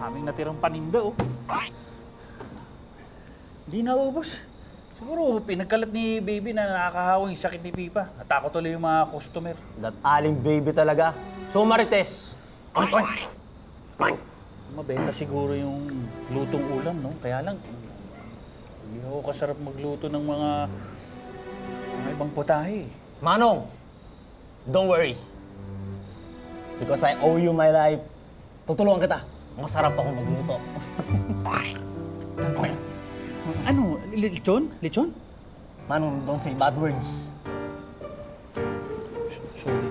Daming natirang paninda, oh. Hindi naubos. Siguro, pinagkalat ni Baby na nakakahawang yung sakit ni Pipa. Natakot tuloy yung mga customer. That aling Baby talaga. So, Marites. Oink, oink. Oink. Mabenta siguro yung lutong ulam, no? Kaya lang, hindi ako kasarap magluto ng mga ibang putahe. Manong, don't worry. Because I owe you my life. Tutulungan kita. Masarap ako magluto. Ano? Lechon? Lechon? Manong, don't say bad words. Sorry.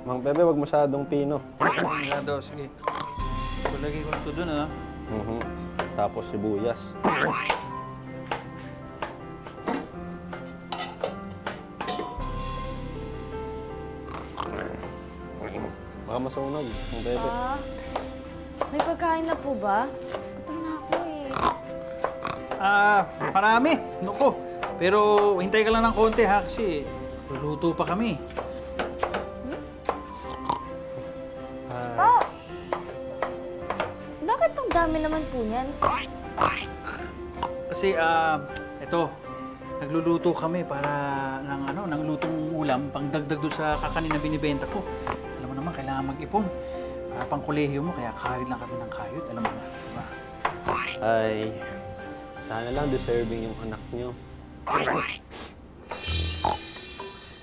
Mang Pepe, wag masyadong pino. Masyado, sige. So, lagay ko ito dun, ano? Tapos sibuyas. Baka masunog, Mang Pepe. May pagkain na po ba? Gutom na ako eh. Marami. Naku. Pero hintay ka lang ng konti, ha? Kasi luluto pa kami. Bakit ang dami naman po niyan? Kasi, eto, nagluluto kami para ng lutong ulam, pang dagdag doon sa kakanin na binibenta ko. Alam mo naman, kailangan mag-ipon. Para pang kolehiyo mo, kaya kayod lang kami ng kayod. Alam mo na, diba? Ay, sana lang deserving yung anak nyo.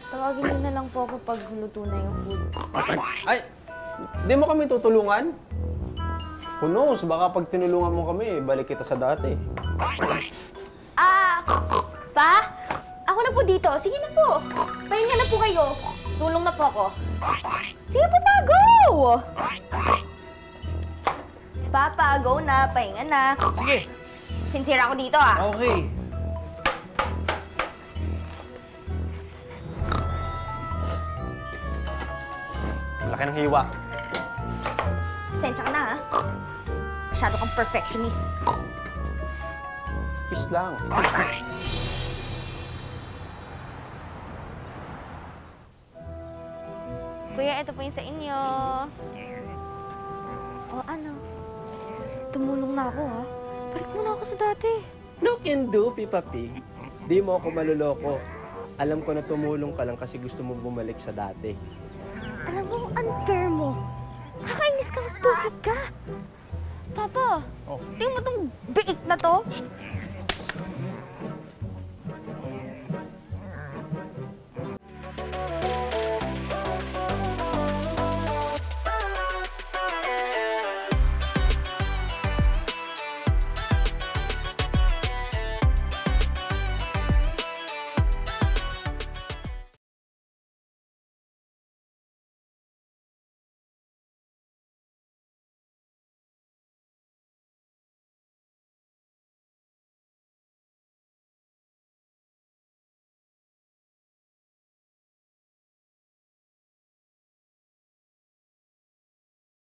Tawagin niyo na lang po ako pag luto na yung food. Ay, di mo kami tutulungan? Who knows, baka pag tinulungan mo kami, balik kita sa dati. Pa? Ako na po dito. Sige na po. Pahinga na po kayo. Tulong na po ako. Sige po, Pa, go! Papa, go na. Pahinga na. Sige. Sincere ako dito, ah. Okay. Laki ng hiwa. Sensya ka na, ha? Masyado kang perfectionist. Peace lang. Kuya, ito po yung sa inyo. O ano? Tumulong na ako, ha? Balik mo na ako sa dati. No can do, Pippa Pig. Di mo ako maluloko. Alam ko na tumulong ka lang kasi gusto mo bumalik sa dati. Alam mo, unfair mo. Kakainis kang stupid ka. Papa, tingnan mo tong biik na to.